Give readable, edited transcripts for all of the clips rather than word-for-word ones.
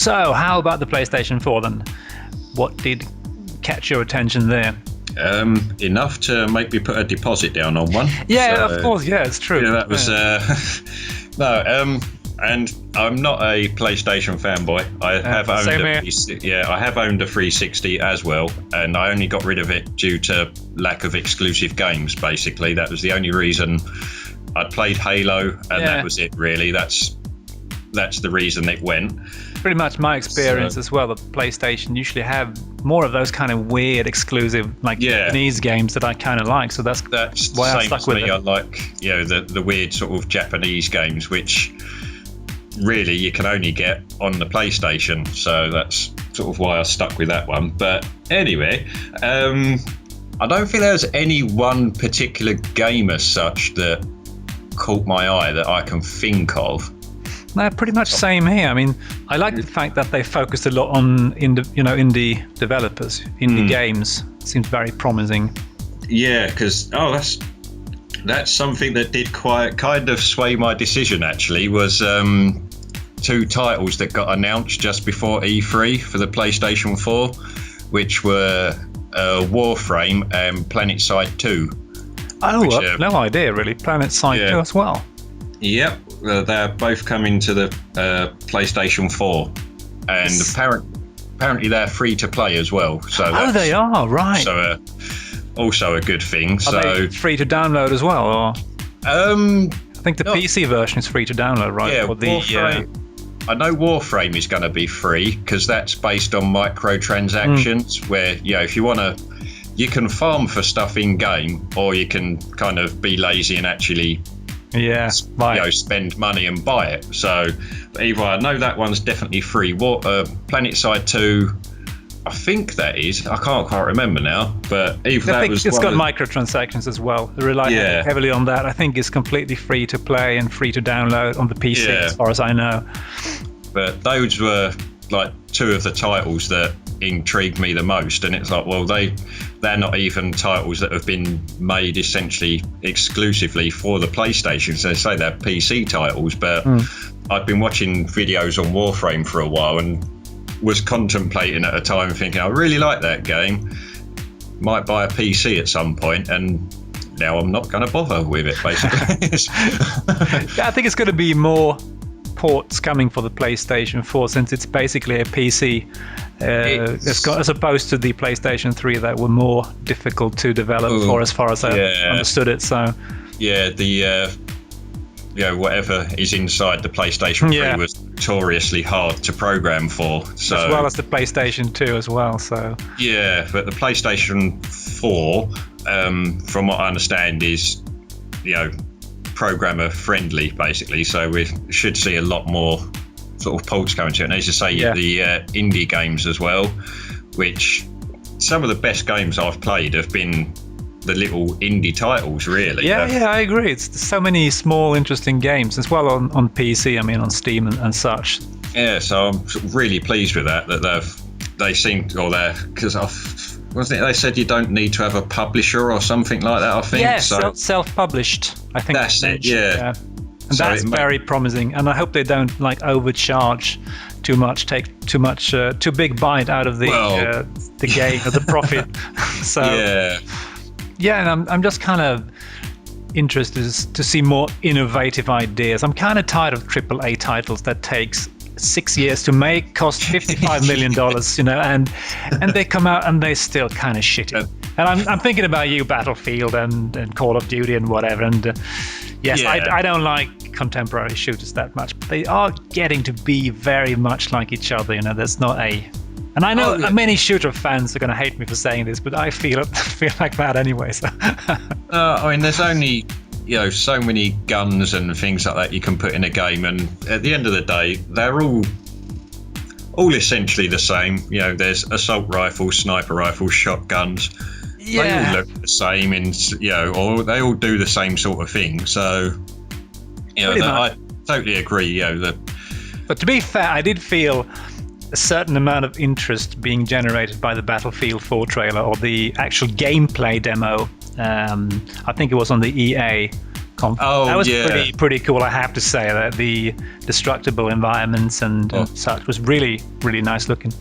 So, how about the PlayStation 4 then? What did catch your attention there? Enough to make me put a deposit down on one. Yeah, of course. Yeah, it's true. Yeah, that was no. And I'm not a PlayStation fanboy. I have owned I have owned a 360 as well, and I only got rid of it due to lack of exclusive games. Basically, that was the only reason. I played Halo, and that was it. Really, that's the reason it went. Pretty much my experience as well. The PlayStation usually have more of those kind of weird exclusive, like Japanese games that I kind of like. So that's why I stuck with it. I like the weird sort of Japanese games, which really you can only get on the PlayStation. So that's sort of why I stuck with that one. But anyway, I don't think there's any one particular game as such that caught my eye that I can think of. No, pretty much same here. I mean, I like the fact that they focused a lot on indie developers, indie games. It seems very promising. Yeah, because that's something that did quite kind of sway my decision. Actually, was two titles that got announced just before E3 for the PlayStation 4, which were Warframe and PlanetSide 2. Oh, no idea really. PlanetSide 2 as well. Yep, they're both coming to the PlayStation 4, and apparently they're free to play as well. So they are, right. So also a good thing. Are they free to download as well? Or? I think the PC version is free to download, right? Yeah, I know Warframe is going to be free because that's based on microtransactions, where if you want to, you can farm for stuff in game, or you can kind of be lazy and actually spend money and buy it. So either I know that one's definitely free. PlanetSide 2, I think that is. I can't quite remember now, but either I think it's got microtransactions as well. They rely heavily on that. I think it's completely free to play and free to download on the PC, as far as I know. But those were like two of the titles that intrigued me the most, and it's like, well, they're not even titles that have been made essentially exclusively for the PlayStation. So they say they're PC titles, but I've been watching videos on Warframe for a while and was contemplating at a time, thinking I really like that game, might buy a PC at some point, and now I'm not going to bother with it, basically. I think it's going to be more ports coming for the PlayStation 4, since it's basically a PC, as opposed to the PlayStation 3 that were more difficult to develop for, as far as I understood it. So whatever is inside the PlayStation 3 was notoriously hard to program for. So, as well as the PlayStation 2 as well. So yeah, but the PlayStation 4, from what I understand, is programmer friendly, basically. So we should see a lot more sort of ports coming to it. And as you say, the indie games as well, which some of the best games I've played have been the little indie titles, really. Yeah, I agree. It's so many small, interesting games as well on PC. I mean, on Steam and such. Yeah, so I'm really pleased with that they seem, or because wasn't it? They said you don't need to have a publisher or something like that, I think. Yeah, self-published. I think that's it. Yeah. And that's very promising. And I hope they don't overcharge too much, take too big bite out of the gain or the profit. So and I'm just kind of interested to see more innovative ideas. I'm kind of tired of AAA titles that takes 6 years to make, cost $55 million, and they come out and they still kind of shitty. And I'm thinking about you, Battlefield and Call of Duty and whatever. And I don't like contemporary shooters that much, but they are getting to be very much like each other. There's not a... And I know many shooter fans are going to hate me for saying this, but I feel like that anyway. So. I mean, there's only so many guns and things like that you can put in a game, and at the end of the day, they're all essentially the same. There's assault rifles, sniper rifles, shotguns. They all look the same, or they all do the same sort of thing. So, I totally agree. But to be fair, I did feel a certain amount of interest being generated by the Battlefield 4 trailer, or the actual gameplay demo. I think it was on the EA That was pretty cool, I have to say. That the destructible environments and such was really, really nice looking.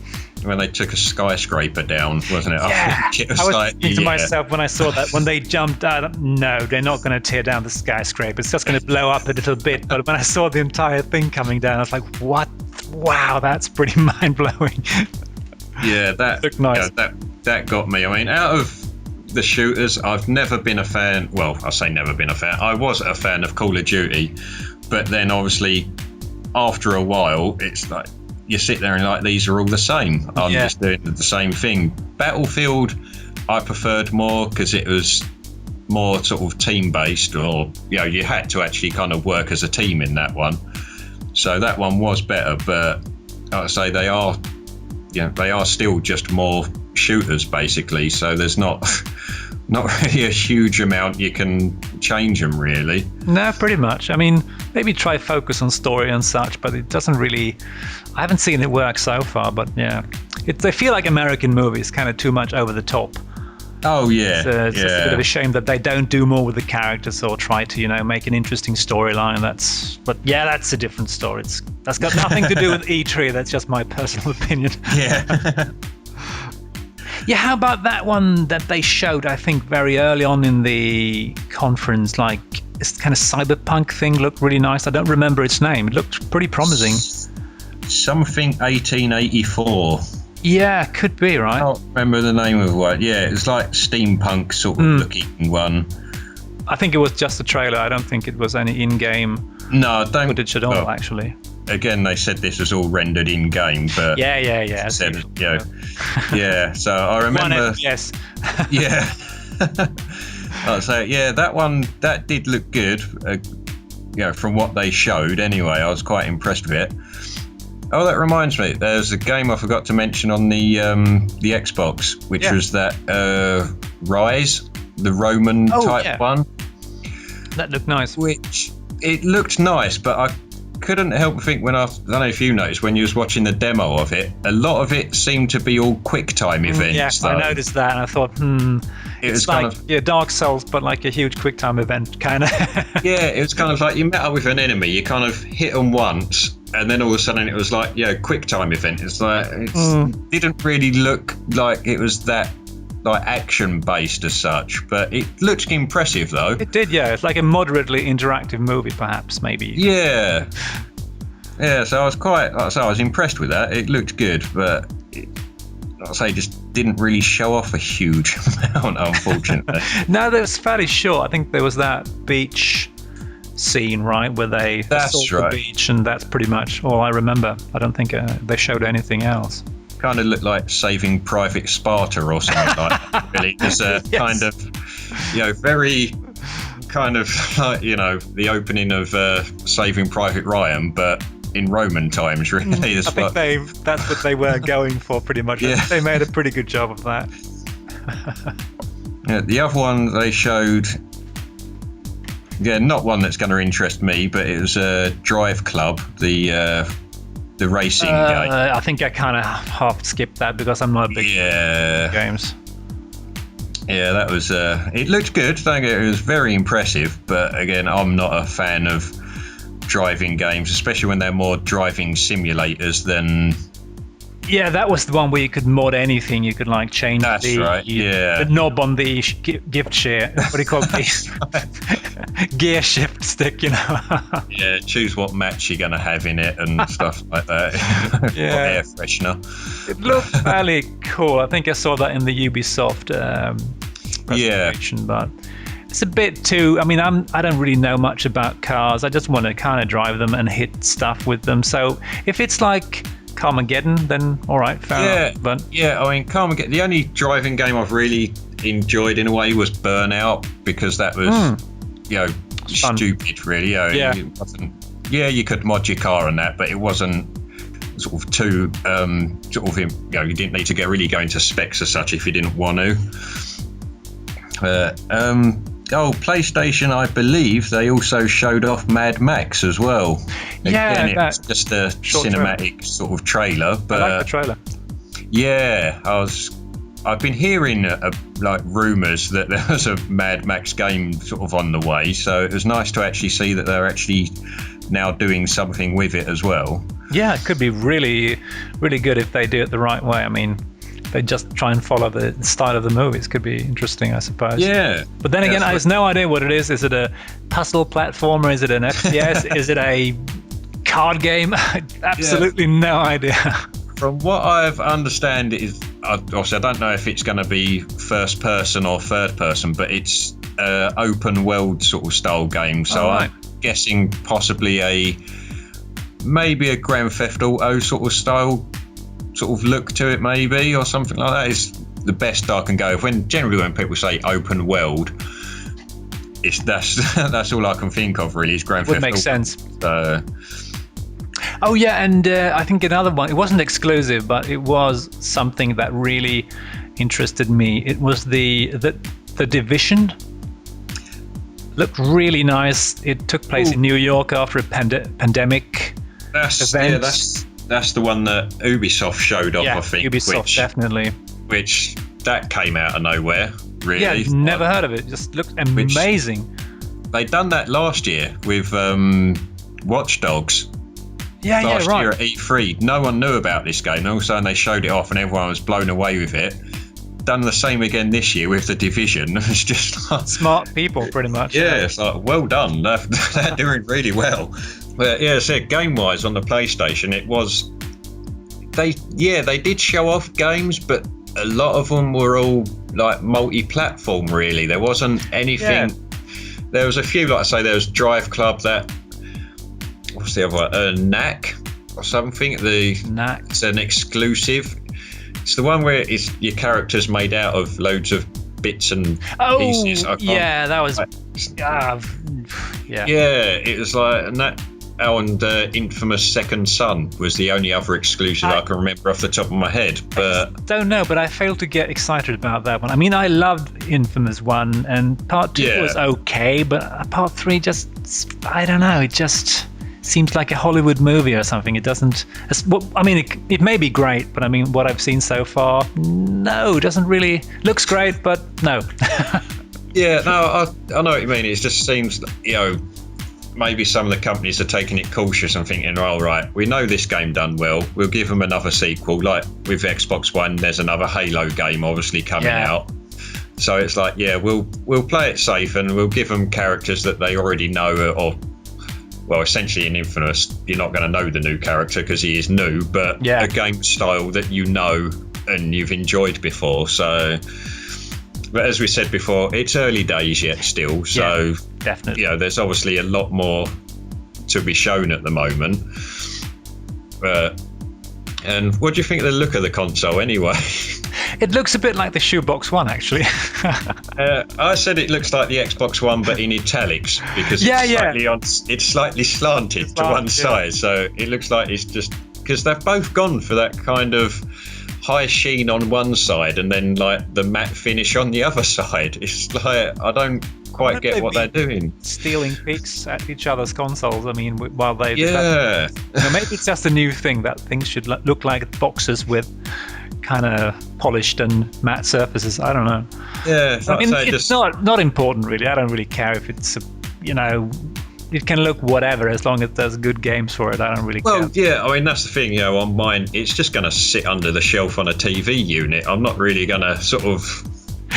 When they took a skyscraper down, wasn't it? Yeah. I was thinking to myself when I saw that, when they jumped out, no, they're not going to tear down the skyscraper. It's just going to blow up a little bit. But when I saw the entire thing coming down, I was like, what? Wow, that's pretty mind-blowing. Yeah, that looked nice. That got me. I mean, out of the shooters, I've never been a fan. Well, I say never been a fan. I was a fan of Call of Duty, but then obviously after a while, it's like you sit there and like, these are all the same. I'm just doing the same thing. Battlefield, I preferred more because it was more sort of team based, or you had to actually kind of work as a team in that one. So that one was better, but like I say, they are still just more shooters basically. So there's not really a huge amount you can change them really. No, pretty much. I mean, maybe try focus on story and such, but it doesn't really. I haven't seen it work so far, but yeah, they feel like American movies, kind of too much over the top. Oh yeah, it's just a bit of a shame that they don't do more with the characters or try to, make an interesting storyline. But that's a different story. That's got nothing to do with E3. That's just my personal opinion. Yeah. Yeah, how about that one that they showed, I think, very early on in the conference, like this kind of cyberpunk thing looked really nice. I don't remember its name. It looked pretty promising. Something 1884. Yeah, could be, right? I can't remember the name of what. Yeah, it's like steampunk sort of looking one. I think it was just a trailer. I don't think it was any in-game footage at all, actually. Again, they said this was all rendered in-game, but yeah. Said, yeah. So I remember. Yes. Yeah. So that one that did look good. From what they showed. Anyway, I was quite impressed with it. Oh, that reminds me. There's a game I forgot to mention on the Xbox, which was that Rise, the Roman type one. That looked nice. Which it looked nice, but I couldn't help but think I don't know if you noticed when you was watching the demo of it, a lot of it seemed to be all quick time events. Yeah, I noticed that and I thought, it's like Dark Souls, but like a huge quick time event kind of. Yeah, it was kind of like you met up with an enemy, you kind of hit them once, and then all of a sudden it was like, quick time event. It's like it didn't really look like it was that like action based as such, but it looked impressive though. It did, yeah. It's like a moderately interactive movie, perhaps, maybe. Yeah. So I was impressed with that. It looked good, but just didn't really show off a huge amount, unfortunately. No, that was fairly short. I think there was that beach scene, right, where they assault the beach, and that's pretty much all I remember. I don't think they showed anything else. Kind of looked like Saving Private Sparta or something like that. Really, it's kind of, very kind of like the opening of Saving Private Ryan, but in Roman times, really. I think that's what they were going for, pretty much. Yeah. They made a pretty good job of that. The other one they showed, not one that's going to interest me, but it was Drive Club, the racing game. I think I kind of half skipped that because I'm not a big fan of games. Yeah, that was. It looked good. It was very impressive, but again, I'm not a fan of driving games, especially when they're more driving simulators than. Yeah, that was the one where you could mod anything. You could like change the knob on the gift share. What do you call it? Gear shift stick, Yeah, choose what match you're going to have in it and stuff like that. Yeah. Or air freshener. It looked fairly cool. I think I saw that in the Ubisoft presentation, but it's a bit too. I mean, I don't really know much about cars. I just want to kind of drive them and hit stuff with them. So if it's like Carmageddon, then all right, fair enough. But I mean, Carmageddon. The only driving game I've really enjoyed in a way was Burnout, because that was stupid, really. It wasn't, you could mod your car and that, but it wasn't sort of too you didn't need to really go into specs as such if you didn't want to. PlayStation, I believe they also showed off Mad Max as well. Again, it's just a cinematic sort of trailer. But I like the trailer. Yeah, I was I've been hearing like rumours that there was a Mad Max game sort of on the way, so it was nice to actually see that they're actually now doing something with it as well. Yeah, it could be really, really good if they do it the right way. I mean, they just try and follow the style of the movies. Could be interesting, I suppose. Yeah. But then again, I have no idea what it is. Is it a puzzle platformer? Is it an FPS? Is it a card game? Absolutely no idea. From what I've understand, it is obviously I don't know if it's going to be first person or third person, but it's open world sort of style game. So I'm guessing possibly maybe a Grand Theft Auto sort of style, sort of look to it, maybe, or something like that. Is the best I can go with. Generally when people say open world, that's all I can think of really. Is Grand Theft Auto. Would make sense. Oh yeah, and I think another one, it wasn't exclusive, but it was something that really interested me. It was the Division. Looked really nice. It took place in New York after a pandemic event. Yeah, that's the one that Ubisoft showed off, I think. Ubisoft, definitely. Which that came out of nowhere, really. Yeah, never heard of it. Just looked amazing. They done that last year with Watch Dogs. Last year at E3, no one knew about this game. All of a sudden they showed it off and everyone was blown away with it. Done the same again this year with the Division. It's just like, smart people, pretty much. Yeah, it's like, well done. They're doing really well. But yeah, so game-wise on the PlayStation, it was they did show off games, but a lot of them were all like multi-platform. Really, there wasn't anything. Yeah. There was a few, like I say, there was Drive Club that. What's the other one? Knack or something. Knack. It's an exclusive. It's the one where your character's made out of loads of bits and pieces. Yeah, that was. Yeah. Yeah, it was like that. And Infamous Second Son was the only other exclusive I can remember off the top of my head. But I don't know, but I failed to get excited about that one. I mean, I loved Infamous 1, and Part 2 was okay, but Part 3 just, I don't know, it just seems like a Hollywood movie or something. It doesn't. I mean, it may be great, but I mean, what I've seen so far, no, it doesn't really. Looks great, but no. Yeah, no, I know what you mean. It just seems, maybe some of the companies are taking it cautious and thinking, "Oh, right, we know this game done well. We'll give them another sequel." Like with Xbox One, there's another Halo game obviously coming out. So it's like, we'll play it safe and we'll give them characters that they already know or. Well, essentially in Infamous, you're not going to know the new character because he is new, but a game style that you know and you've enjoyed before. So, but as we said before, it's early days yet still. So, definitely, there's obviously a lot more to be shown at the moment. And what do you think of the look of the console anyway? It looks a bit like the Shoebox One, actually. I said it looks like the Xbox One, but in italics because it's slightly slanted to one side. So it looks like it's just because they've both gone for that kind of high sheen on one side and then like the matte finish on the other side. It's like I don't quite get what they're doing. Stealing peeks at each other's consoles. I mean, while they maybe it's just a new thing that things should look like boxes with kind of polished and matte surfaces. I don't know. Yeah, I mean, it's not important really. I don't really care if it's it can look whatever as long as there's good games for it. I don't really care. Well, yeah, I mean that's the thing. On mine, it's just going to sit under the shelf on a TV unit. I'm not really going to sort of.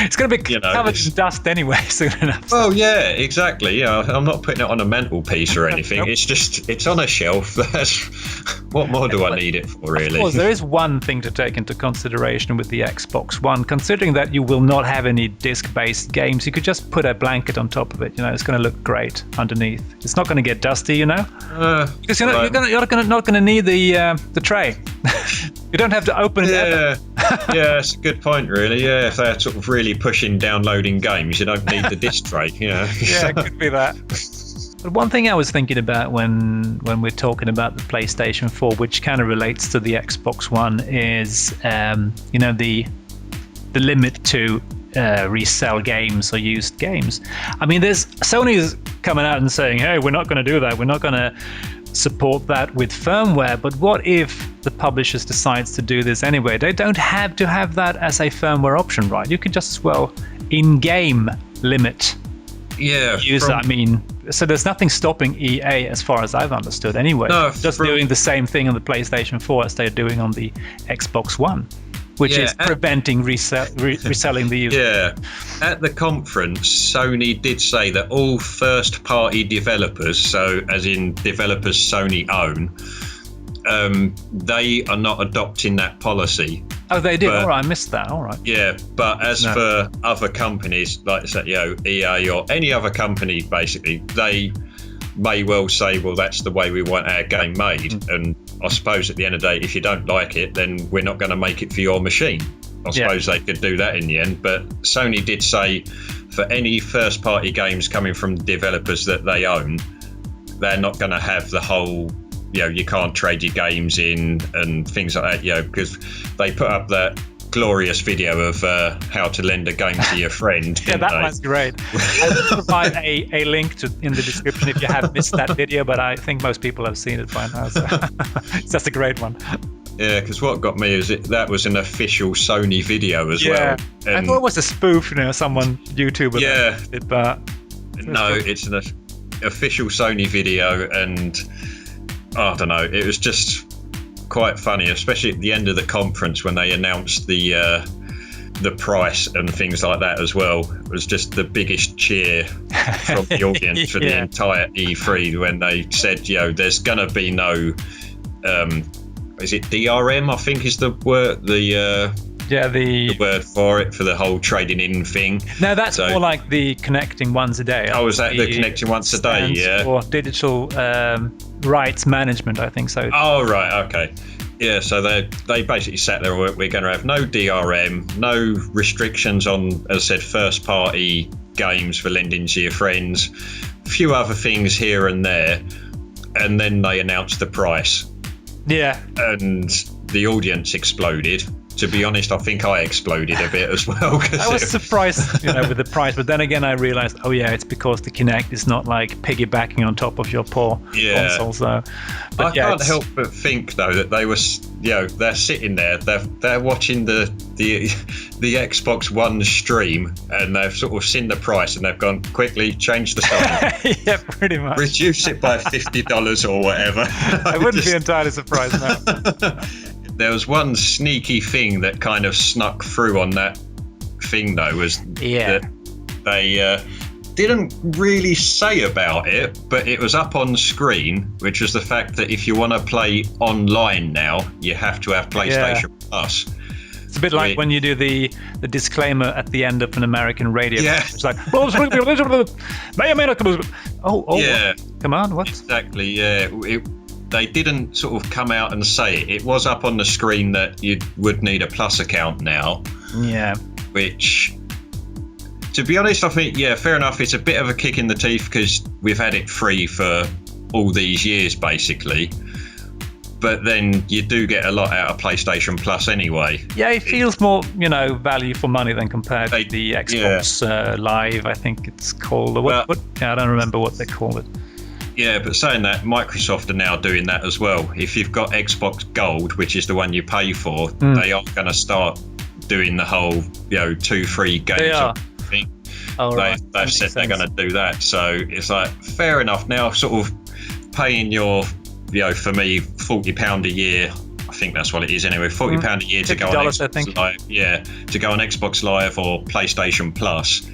It's going to be covered in dust anyway soon enough. Well, yeah, exactly. Yeah, I'm not putting it on a mantelpiece or anything. Nope. It's just it's on a shelf. What more do I need it for, really? Of course, there is one thing to take into consideration with the Xbox One. Considering that you will not have any disc-based games, you could just put a blanket on top of it. It's going to look great underneath. It's not going to get dusty, because you're not going to need the tray. You don't have to open it. Yeah, that's a good point, really. Yeah, if they're sort of really pushing downloading games, you don't need the disc tray. Yeah, it could be that. But one thing I was thinking about when we're talking about the PlayStation 4, which kind of relates to the Xbox One, is the limit to resell games or used games. I mean, Sony's coming out and saying, "Hey, we're not going to do that. We're not going to support that with firmware, but what if the publishers decides to do this anyway? They don't have to have that as a firmware option, right? You can just as well in-game limit user. I mean, so there's nothing stopping EA, as far as I've understood anyway, doing the same thing on the PlayStation 4 as they're doing on the Xbox One, which is preventing reselling the user. Yeah. At the conference, Sony did say that all first-party developers, so as in developers Sony own, they are not adopting that policy. Oh, they did? All right, I missed that. All right. Yeah, but as for other companies, like EA or any other company, basically, they may well say, well, that's the way we want our game made. And I suppose at the end of the day, if you don't like it, then we're not going to make it for your machine. I suppose they could do that in the end. But Sony did say for any first-party games coming from developers that they own, they're not going to have the whole, you can't trade your games in and things like that, because they put up that glorious video of how to lend a game to your friend. That was great. I will provide a link in the description if you have missed that video, but I think most people have seen it by now. So it's just a great one. Yeah, because what got me is that was an official Sony video as well. And I thought it was a spoof, someone YouTuber. Yeah, did, but no, it's an official Sony video, and I don't know. It was just quite funny, especially at the end of the conference when they announced the price and things like that as well. It was just the biggest cheer from the audience for the entire E3 when they said, there's gonna be no, is it DRM? I think is the word. The word for it, for the whole trading in thing. No, that's more like the connecting once a day. Oh, is that the connecting once a day? Yeah. Or digital rights management, I think so. Oh, right. Okay. Yeah. So they basically sat there. We're going to have no DRM, no restrictions on, as I said, first party games for lending to your friends. A few other things here and there, and then they announced the price. Yeah. And the audience exploded. To be honest, I think I exploded a bit as well. I was surprised, with the price, but then again, I realized, it's because the Kinect is not like piggybacking on top of your poor console. So, I can't help but think though that they were, they're sitting there, they're watching the Xbox One stream, and they've sort of seen the price, and they've gone quickly change the sign. Yeah, pretty much. Reduce it by $50 or whatever. I wouldn't be entirely surprised now. There was one sneaky thing that kind of snuck through on that thing, though, was that they didn't really say about it, but it was up on screen, which was the fact that if you want to play online now, you have to have PlayStation Plus. It's a bit like when you do the disclaimer at the end of an American radio. Yeah. It's like, may or may not. Come on, what? Exactly, yeah. They didn't sort of come out and say it. It was up on the screen that you would need a Plus account now. Yeah. Which, to be honest, I think, fair enough. It's a bit of a kick in the teeth because we've had it free for all these years, basically. But then you do get a lot out of PlayStation Plus anyway. Yeah, it feels more, value for money than compared to the Xbox Live, I think it's called. I don't remember what they call it. Yeah, but saying that, Microsoft are now doing that as well. If you've got Xbox Gold, which is the one you pay for, they are going to start doing the whole, 2 free games. They are. Thing. They've said they're going to do that. So it's like, fair enough. Now sort of paying your, for me, £40 a year. I think that's what it is anyway. £40 a year to go on Xbox Live. Yeah, to go on Xbox Live or PlayStation Plus.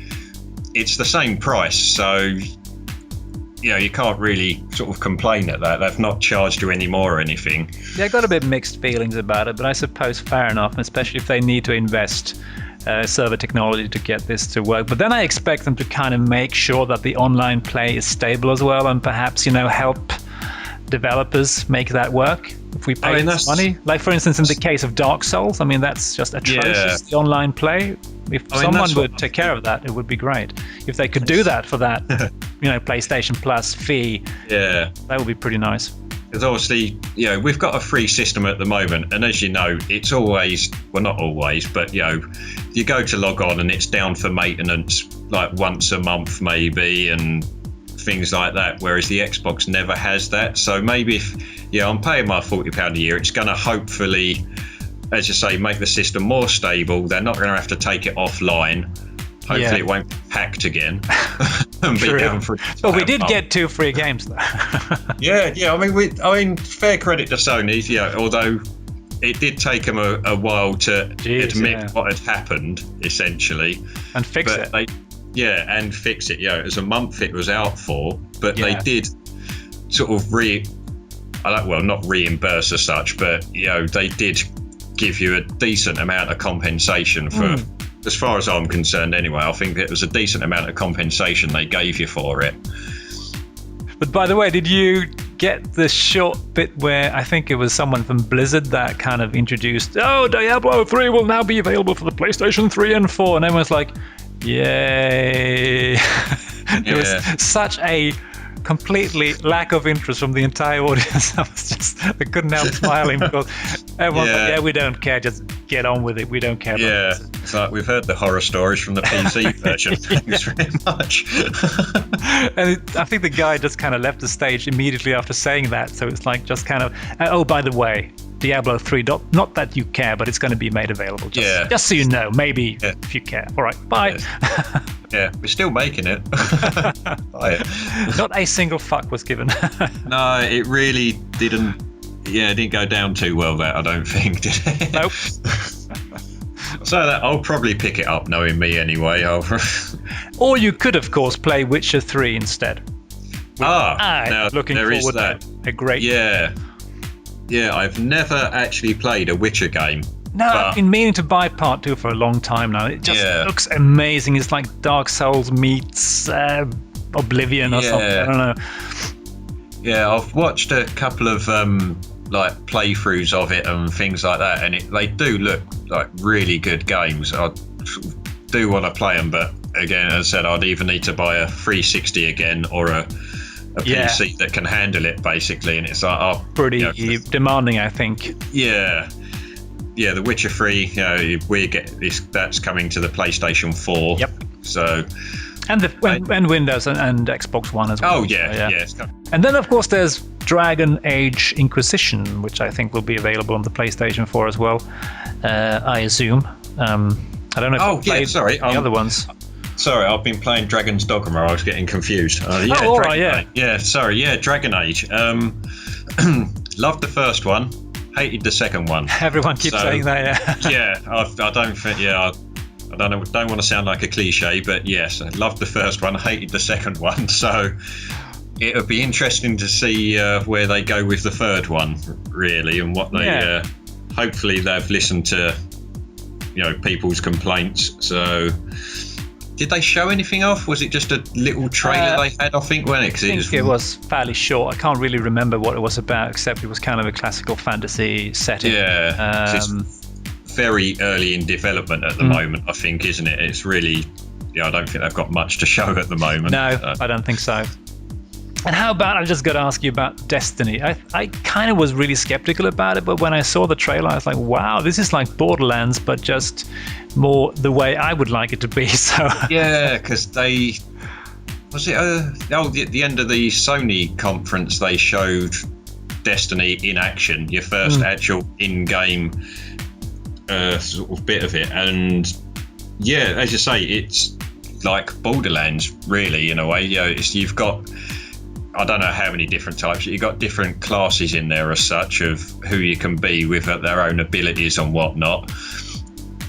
It's the same price. So you can't really sort of complain at that. They've not charged you any more or anything. Yeah, I got a bit mixed feelings about it, but I suppose fair enough, especially if they need to invest server technology to get this to work. But then I expect them to kind of make sure that the online play is stable as well, and perhaps, help developers make that work if we pay this money. Like, for instance, in the case of Dark Souls, that's just atrocious, the online play. If someone would take care of that, it would be great. If they could do that for that, PlayStation Plus fee, that would be pretty nice. Because obviously, we've got a free system at the moment, and as you know, it's always, well, not always, but you go to log on and it's down for maintenance like once a month maybe, and things like that, whereas the Xbox never has that. So maybe if I'm paying my £40 a year, it's going to hopefully, as you say, make the system more stable. They're not going to have to take it offline. Hopefully it won't be hacked again and be down for. But we did get 2 free games though. yeah. I mean, fair credit to Sony. Yeah, although it did take them a while to admit what had happened, essentially, and fix it. And fix it. Yeah, it was a month it was out for, but they did sort of not reimburse as such, but they did give you a decent amount of compensation for. As far as I'm concerned, anyway, I think it was a decent amount of compensation they gave you for it. But by the way, did you get the short bit where I think it was someone from Blizzard that kind of introduced, Diablo 3 will now be available for the PlayStation 3 and 4, and everyone's like, yay. There was such a completely lack of interest from the entire audience. I couldn't help smiling because everyone's like, we don't care, just get on with it, we don't care about this. It's like we've heard the horror stories from the PC version. Thanks very much. And I think the guy just kind of left the stage immediately after saying that, so it's like just kind of, oh, by the way, Diablo 3, not that you care, but it's going to be made available. Just so you know, maybe if you care. All right, bye. Yeah, we're still making it. Buy it. Not a single fuck was given. No, it really didn't. Yeah, it didn't go down too well. That I don't think, did it? Nope. So that I'll probably pick it up, knowing me anyway. Or you could, of course, play Witcher 3 instead. Now looking there forward is that. to a great. Yeah, I've never actually played a Witcher game. No, I've been meaning to buy Part 2 for a long time now. It just looks amazing. It's like Dark Souls meets Oblivion or something. I don't know. Yeah, I've watched a couple of playthroughs of it and things like that, and they do look like really good games. I do want to play them, but again, as I said, I'd either need to buy a 360 again or a PC that can handle it, basically. And it's like pretty demanding, I think. Yeah, The Witcher 3, that's coming to the PlayStation 4. Yep. So. And Windows and Xbox One as well. Oh, yeah. And then, of course, there's Dragon Age Inquisition, which I think will be available on the PlayStation 4 as well, I assume. I don't know if you played the other ones. Sorry, I've been playing Dragon's Dogma. I was getting confused. Dragon Age. Loved the first one, hated the second one. Everyone keeps saying that, I don't think, I don't want to sound like a cliche, but yes, I loved the first one, hated the second one. So it'll be interesting to see where they go with the third one, really, and what they. Hopefully, they've listened to people's complaints. So, did they show anything off? Was it just a little trailer they had? I think, wasn't it? I think it was fairly short. I can't really remember what it was about, except it was kind of a classical fantasy setting. Yeah. Very early in development at the moment, I think, isn't it? It's really, I don't think they've got much to show at the moment. No, I don't think so. And how about, I just got to ask you about Destiny. I kind of was really skeptical about it, but when I saw the trailer, I was like, wow, this is like Borderlands, but just more the way I would like it to be. So yeah, because the end of the Sony conference, they showed Destiny in action, your first actual in-game sort of bit of it, and as you say, it's like Borderlands, really, in a way. You've got, I don't know how many different types. You've got different classes in there as such of who you can be with their own abilities and whatnot,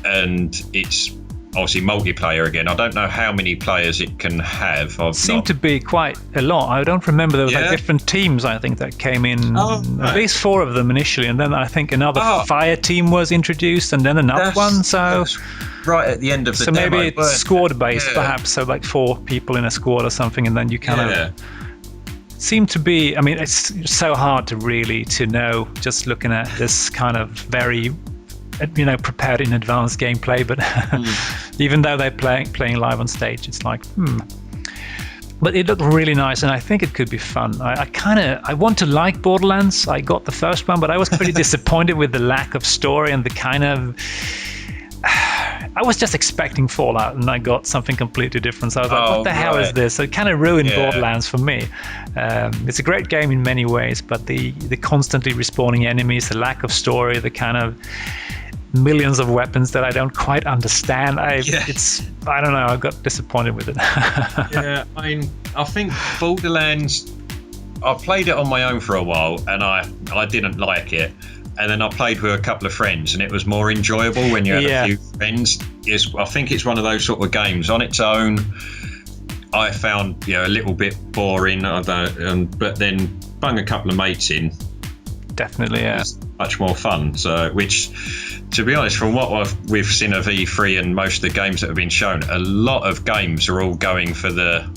and it's obviously multiplayer again. I don't know how many players it can have. Seemed to be quite a lot. I don't remember. There was like different teams, I think, that came in. At least 4 of them initially, and then I think another fire team was introduced, and then another one. So right at the end of the demo, maybe it's squad based, perhaps. So like 4 people in a squad or something, and then you kind of seem to be. I mean, it's so hard to know just looking at this kind of very prepared in advance gameplay, but even though they're playing live on stage, it's like but it looked really nice, and I think it could be fun. I want to like Borderlands. I got the first one, but I was pretty disappointed with the lack of story and the kind of I was just expecting Fallout, and I got something completely different. So I was like, what the hell is this? So it kind of ruined Borderlands for me. It's a great game in many ways, but the constantly respawning enemies, the lack of story, the kind of millions of weapons that I don't quite understand. I don't know, I got disappointed with it. Yeah, I mean, I think Borderlands, I played it on my own for a while, and I didn't like it. And then I played with a couple of friends, and it was more enjoyable when you had a few friends. I think it's one of those sort of games on its own. I found a little bit boring, but then bung a couple of mates in. Definitely, yeah. It's much more fun. So, which, to be honest, from what we've seen of E3 and most of the games that have been shown, a lot of games are all going for the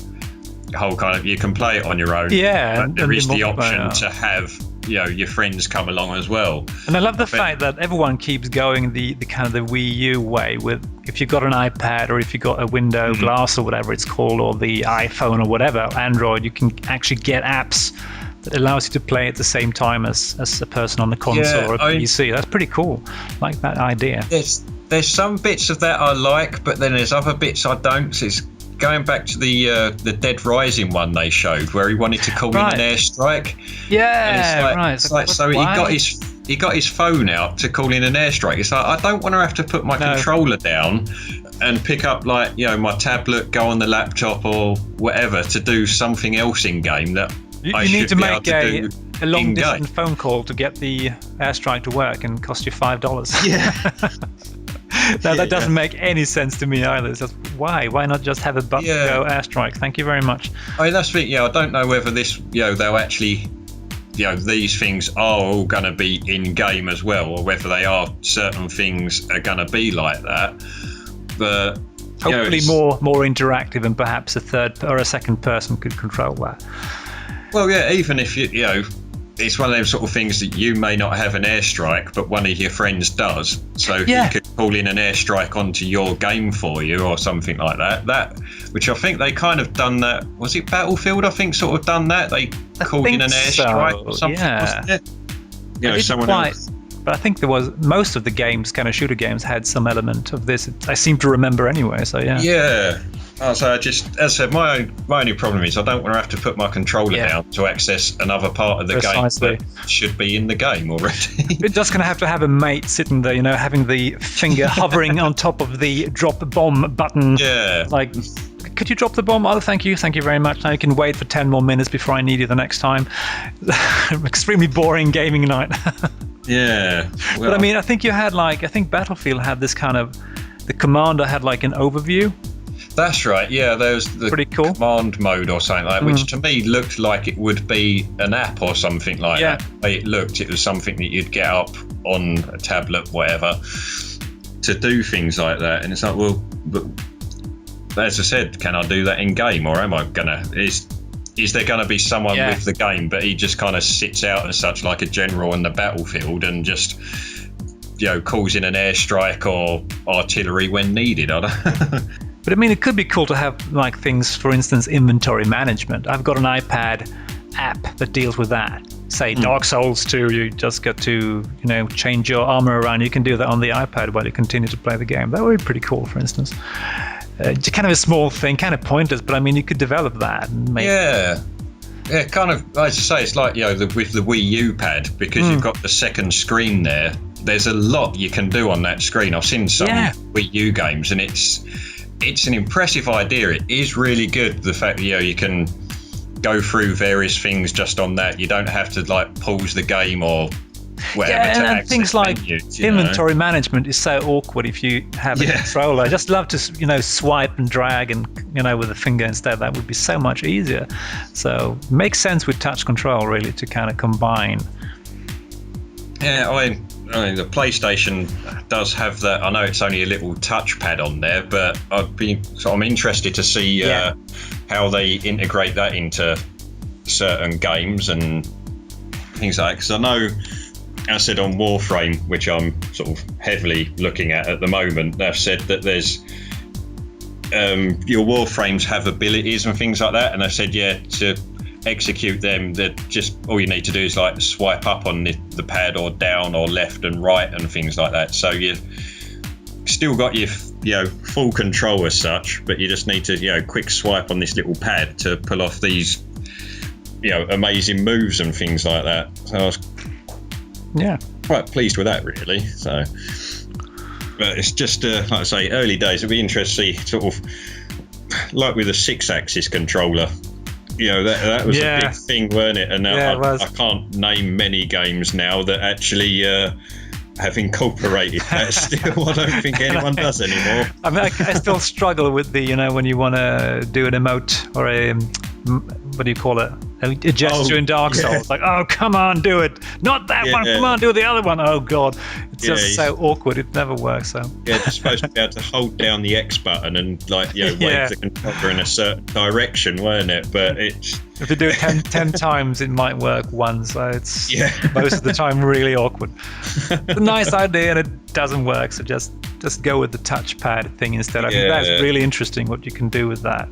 whole kind of, you can play it on your own. Yeah, but there is the option to have your friends come along as well. And I love the fact that everyone keeps going the kind of the Wii U way, with if you've got an iPad or if you've got a window glass or whatever it's called, or the iPhone or whatever, Android, you can actually get apps that allows you to play at the same time as a person on the console or a PC. That's pretty cool. I like that idea. There's some bits of that I like, but then there's other bits I don't. So it's going back to the Dead Rising one they showed, where he wanted to call in an airstrike. Yeah, So he got his phone out to call in an airstrike. It's like, I don't want to have to put my controller down and pick up my tablet, go on the laptop or whatever to do something else in game that you need to make a long distance phone call to get the airstrike to work and cost you $5. Yeah. That doesn't make any sense to me either. It's just, why not just have a button go airstrike? Thank you very much. I mean, that's the I don't know whether this they'll actually these things are all going to be in game as well, or whether they are certain things are going to be like that. But hopefully more interactive, and perhaps a third or a second person could control that. Well, yeah, even if it's one of those sort of things that you may not have an airstrike, but one of your friends does. So he could call in an airstrike onto your game for you or something like that. Which I think they kind of done that. Was it Battlefield? I think sort of done that. They called in an airstrike or something. Yeah. Wasn't it? Someone else. But I think there was most of the games, kind of shooter games, had some element of this. I seem to remember anyway. So yeah. Yeah. So as I said, my only problem is I don't want to have to put my controller down to access another part of the game that should be in the game already. You're just going to have a mate sitting there, having the finger hovering on top of the drop bomb button. Yeah. Like, could you drop the bomb? Oh, thank you very much. Now you can wait for 10 more minutes before I need you the next time. Extremely boring gaming night. Yeah. Well, but I mean, I think you had I think Battlefield had this kind of, the commander had an overview. That's right, yeah, there's the pretty cool command mode or something like that, which to me looked like it would be an app or something like that. It was something that you'd get up on a tablet, whatever, to do things like that. And it's like, well, but as I said, can I do that in game, or am I gonna? Is there going to be someone with the game, but he just kind of sits out as such, like a general on the battlefield, and just calls in an airstrike or artillery when needed? I don't. But I mean, it could be cool to have things, for instance, inventory management. I've got an iPad app that deals with that. Say Dark Souls 2, you just got to change your armor around. You can do that on the iPad while you continue to play the game. That would be pretty cool, for instance. Kind of a small thing, kind of pointless, but I mean, you could develop that. And make kind of, as I say, it's like with the Wii U pad, because you've got the second screen there. There's a lot you can do on that screen. I've seen some Wii U games, and it's an impressive idea. It is really good, the fact that you can go through various things just on that. You don't have to pause the game or whatever. And things like inventory management is so awkward if you have a controller. I just love to swipe and drag and with a finger instead. That would be so much easier. So it makes sense with touch control, really, to kind of combine. Yeah, I mean, the PlayStation does have that. I know it's only a little touchpad on there, but I'm interested to see how they integrate that into certain games and things like that. Because I know, as I said, on Warframe, which I'm sort of heavily looking at the moment, they've said that there's your Warframes have abilities and things like that, and they've said to execute them, that just all you need to do is swipe up on the pad or down or left and right and things like that. So still got your full control as such, but you just need to quick swipe on this little pad to pull off these amazing moves and things like that. So I was quite pleased with that, really. So, but it's just like I say, early days. It'll be interesting to see, sort of like with a 6-axis controller. That was a big thing, weren't it? And now I can't name many games now that actually have incorporated that. Still, I don't think anyone does anymore. I mean, I still struggle with the, when you want to do an emote or a, what do you call it? A gesture in Dark Souls. Like, oh, come on, do it. Not that one. Come on, do the other one. Oh, God. It's just so awkward. It never works. So. Yeah, you're supposed to be able to hold down the X button and, wave the controller in a certain direction, weren't it? But it's... If you do it 10 times, it might work once. So it's most of the time really awkward. It's a nice idea, and it doesn't work. So just go with the touchpad thing instead. I think that's really interesting what you can do with that.